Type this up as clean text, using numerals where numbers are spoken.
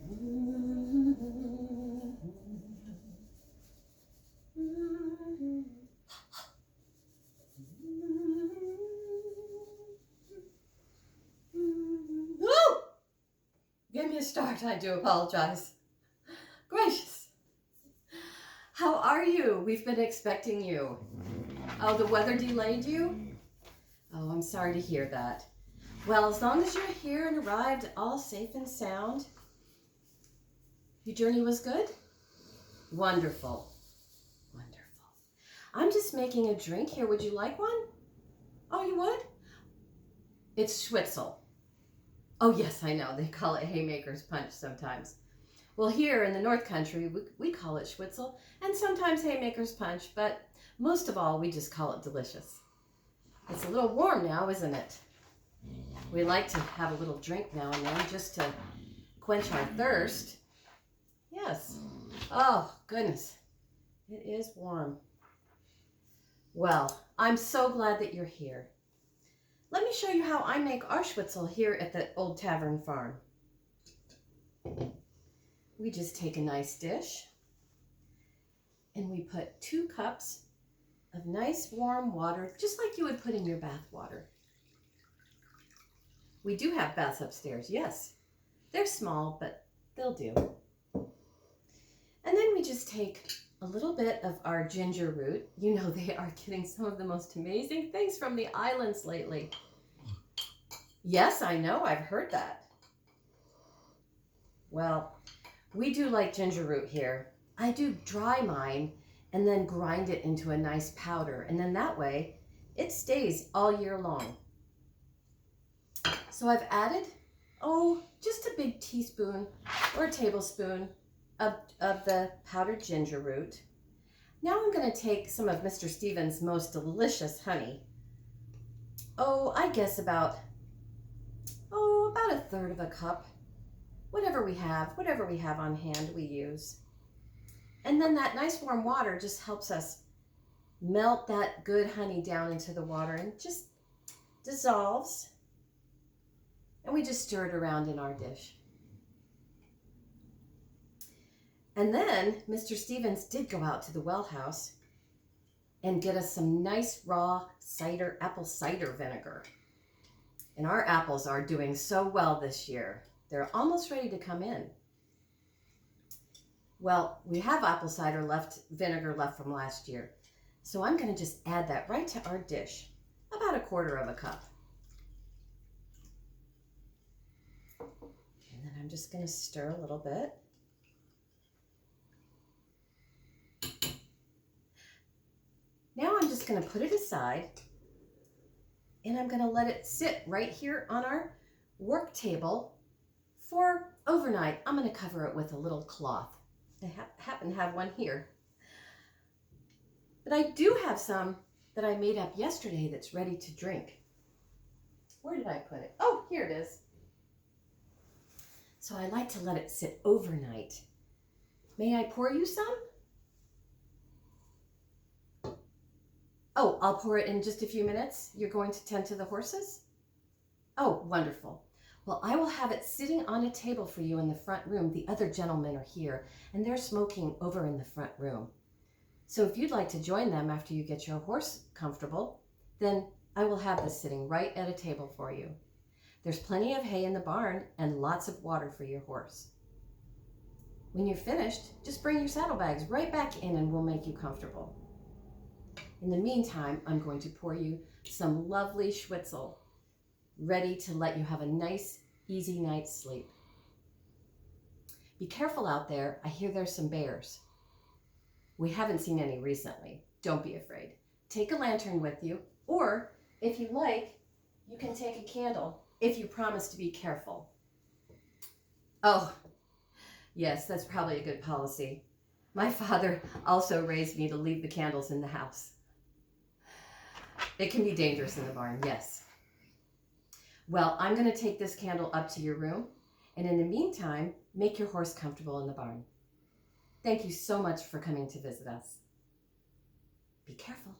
Give me a start. I do apologize. Gracious. How are you? We've been expecting you. Oh, the weather delayed you? Oh, I'm sorry to hear that. Well, as long as you're here and arrived all safe and sound, your journey was good? Wonderful. Wonderful. I'm just making a drink here. Would you like one? Oh, you would? It's Switchel. Oh, yes, I know. They call it Haymaker'S punch sometimes. Well, here in the North Country, we call it Switchel and sometimes Haymaker'S punch, but most of all, we just call it delicious. It's a little warm now, isn't it? We like to have a little drink now and then just to quench our thirst. Yes. Oh, goodness. It is warm. Well, I'm so glad that you're here. Let me show you how I make our Switchel here at the Old Tavern Farm. We just take a nice dish and we put 2 cups of nice warm water, just like you would put in your bath water. We do have baths upstairs, yes. They're small, but they'll do. And then we just take a little bit of our ginger root. You know they are getting some of the most amazing things from the islands lately. Yes, I know, I've heard that. Well, we do like ginger root here. I do dry mine and then grind it into a nice powder. And then that way, it stays all year long. So I've added, just a big teaspoon or a tablespoon of the powdered ginger root. Now I'm going to take some of Mr. Stevens' most delicious honey. I guess about 1/3 of a cup. Whatever we have on hand, we use. And then that nice warm water just helps us melt that good honey down into the water and just dissolves. And we just stir it around in our dish. And then Mr. Stevens did go out to the well house and get us some nice raw apple cider vinegar. And our apples are doing so well this year. They're almost ready to come in. Well, we have apple cider vinegar left from last year. So I'm going to just add that right to our dish, about 1/4 of a cup. And then I'm just going to stir a little bit. Now I'm just going to put it aside and I'm going to let it sit right here on our work table for overnight. I'm going to cover it with a little cloth. I happen to have one here. But I do have some that I made up yesterday that's ready to drink. Where did I put it? Oh, here it is. So I like to let it sit overnight. May I pour you some? Oh, I'll pour it in just a few minutes. You're going to tend to the horses? Oh, wonderful. Well, I will have it sitting on a table for you in the front room. The other gentlemen are here, and they're smoking over in the front room. So if you'd like to join them after you get your horse comfortable, then I will have this sitting right at a table for you. There's plenty of hay in the barn and lots of water for your horse. When you're finished, just bring your saddlebags right back in and we'll make you comfortable. In the meantime, I'm going to pour you some lovely Switchel, ready to let you have a nice, easy night's sleep. Be careful out there. I hear there's some bears. We haven't seen any recently. Don't be afraid. Take a lantern with you, or if you like, you can take a candle if you promise to be careful. Oh, yes, that's probably a good policy. My father also raised me to leave the candles in the house. It can be dangerous in the barn, yes. Well, I'm going to take this candle up to your room, and in the meantime, make your horse comfortable in the barn. Thank you so much for coming to visit us. Be careful.